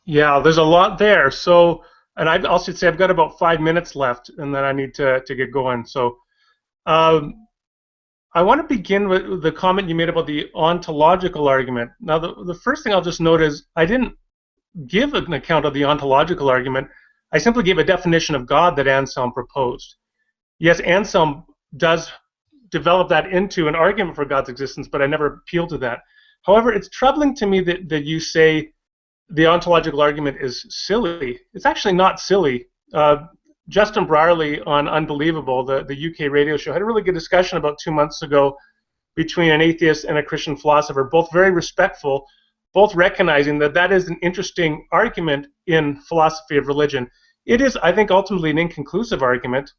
Speaker 3: Yeah, there's a lot there. So, and I also say I've got about 5 minutes left, and then I need to get going. So, I want to begin with the comment you made about the ontological argument. Now, the first thing I'll just note is I didn't give an account of the ontological argument. I simply gave a definition of God that Anselm proposed. Yes, Anselm does develop that into an argument for God's existence, but I never appealed to that. However, it's troubling to me that you say the ontological argument is silly. It's actually not silly. Justin Brierley on Unbelievable, the UK radio show, had a really good discussion about 2 months ago between an atheist and a Christian philosopher, both very respectful, both recognizing that is an interesting argument in philosophy of religion. It is, I think, ultimately an inconclusive argument,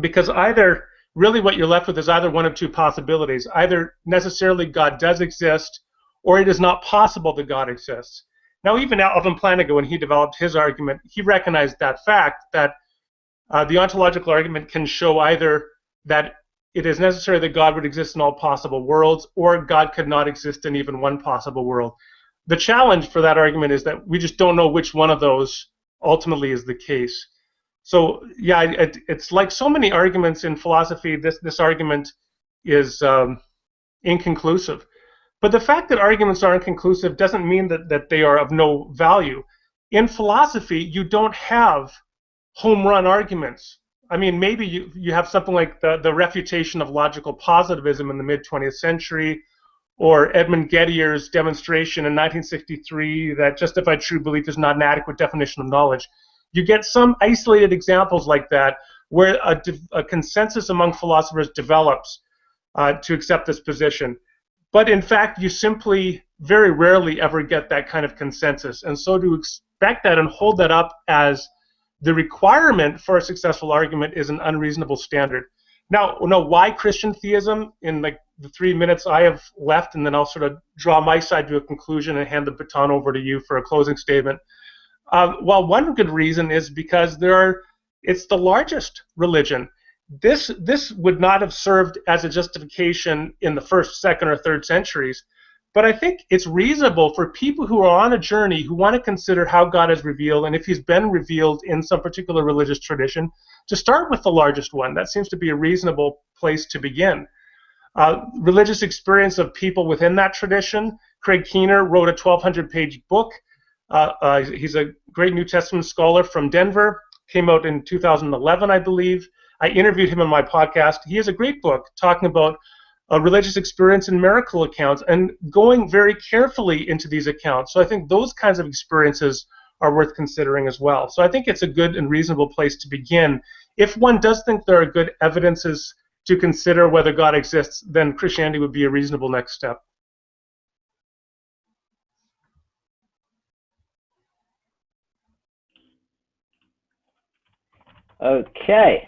Speaker 3: because either really what you're left with is either one of two possibilities. Either necessarily God does exist, or it is not possible that God exists. Now, even Alvin Plantinga, when he developed his argument, he recognized that fact, that the ontological argument can show either that it is necessary that God would exist in all possible worlds, or God could not exist in even one possible world. The challenge for that argument is that we just don't know which one of those ultimately is the case. So, yeah, it's like so many arguments in philosophy, this argument is inconclusive. But the fact that arguments are inconclusive doesn't mean that they are of no value. In philosophy, you don't have home run arguments. I mean, maybe you have something like the refutation of logical positivism in the mid-20th century, or Edmund Gettier's demonstration in 1963 that justified true belief is not an adequate definition of knowledge. You get some isolated examples like that where a consensus among philosophers develops to accept this position. But in fact, you simply very rarely ever get that kind of consensus. And so to expect that and hold that up as the requirement for a successful argument is an unreasonable standard. Now, why Christian theism in like the 3 minutes I have left, and then I'll sort of draw my side to a conclusion and hand the baton over to you for a closing statement. Well, one good reason is because it's the largest religion. This would not have served as a justification in the first, second, or third centuries, but I think it's reasonable for people who are on a journey who want to consider how God is revealed and if he's been revealed in some particular religious tradition to start with the largest one. That seems to be a reasonable place to begin. Religious experience of people within that tradition. Craig Keener wrote a 1,200-page book. He's a great New Testament scholar from Denver. Came out in 2011, I believe. I interviewed him on my podcast. He has a great book talking about religious experience and miracle accounts and going very carefully into these accounts. So I think those kinds of experiences are worth considering as well. So I think it's a good and reasonable place to begin. If one does think there are good evidences to consider whether God exists, then Christianity would be a reasonable next step.
Speaker 4: Okay.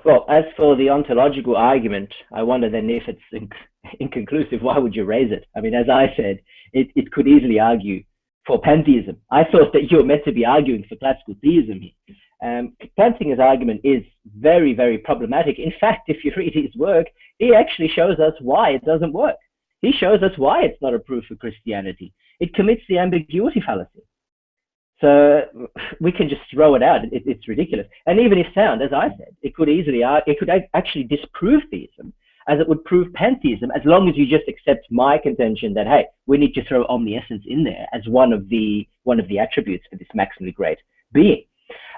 Speaker 4: Well, as for the ontological argument, I wonder then if it's inconclusive, why would you raise it? I mean, as I said, it could easily argue for pantheism. I thought that you were meant to be arguing for classical theism here. Plantinga's argument is very, very problematic. In fact, if you read his work, he actually shows us why it doesn't work. He shows us why it's not a proof of Christianity. It commits the ambiguity fallacy. So we can just throw it out. It's ridiculous. And even if sound, as I said, it could actually disprove theism, as it would prove pantheism, as long as you just accept my contention that, hey, we need to throw omniscience in there as one of the attributes for this maximally great being.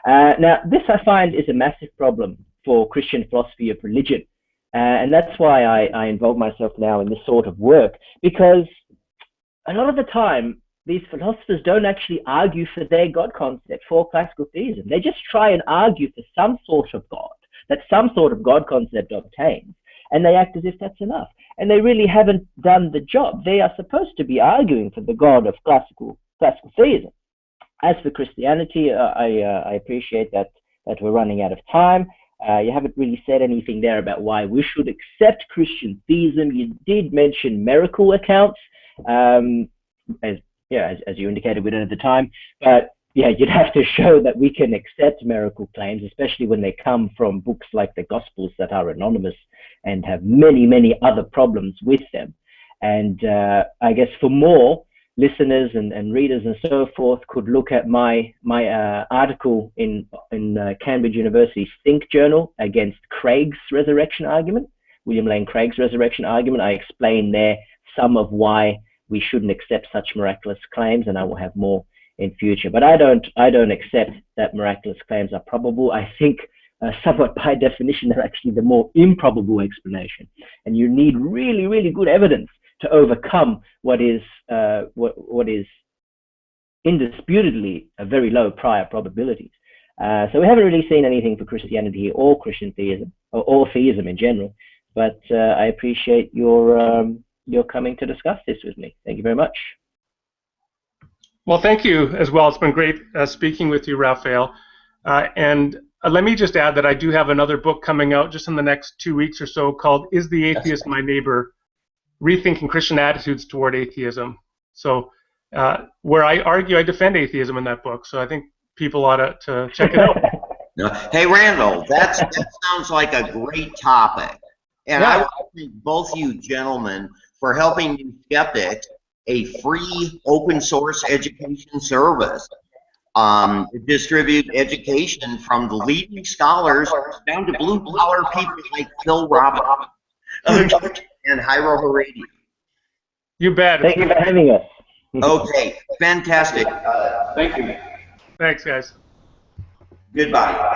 Speaker 4: Now, this I find is a massive problem for Christian philosophy of religion, and that's why I involve myself now in this sort of work, because a lot of the time these philosophers don't actually argue for their God concept, for classical theism. They just try and argue for some sort of God, that some sort of God concept obtains, and they act as if that's enough. And they really haven't done the job. They are supposed to be arguing for the God of classical theism. As for Christianity, I appreciate that we're running out of time. You haven't really said anything there about why we should accept Christian theism. You did mention miracle accounts, as you indicated, we don't have the time, but yeah, you'd have to show that we can accept miracle claims, especially when they come from books like the Gospels that are anonymous and have many, many other problems with them. And I guess for more, listeners and readers and so forth could look at my article in Cambridge University's Think Journal against Craig's resurrection argument, William Lane Craig's resurrection argument. I explain there some of why we shouldn't accept such miraculous claims, and I will have more in future. But I don't accept that miraculous claims are probable. I think somewhat by definition they're actually the more improbable explanation, and you need really, really good evidence to overcome what is indisputably a very low prior probabilities. So we haven't really seen anything for Christianity or Christian theism or theism in general. But I appreciate your coming to discuss this with me. Thank you very much.
Speaker 3: Well, thank you as well. It's been great speaking with you, Raphael. And let me just add that I do have another book coming out just in the next 2 weeks or so called Is the Atheist My Neighbor? Rethinking Christian Attitudes Toward Atheism. So where I argue, I defend atheism in that book. So I think people ought to check it out.
Speaker 2: Hey, Randal, that sounds like a great topic. And yeah. I want to thank both you gentlemen for helping Nuskeptix, a free open source education service, distribute education from the leading scholars down to blue collar people like Phil Robbins and Jairo Heredia.
Speaker 3: You bet.
Speaker 4: Thank you for having us.
Speaker 2: Okay, fantastic.
Speaker 1: Thank you.
Speaker 3: Thanks, guys.
Speaker 2: Goodbye.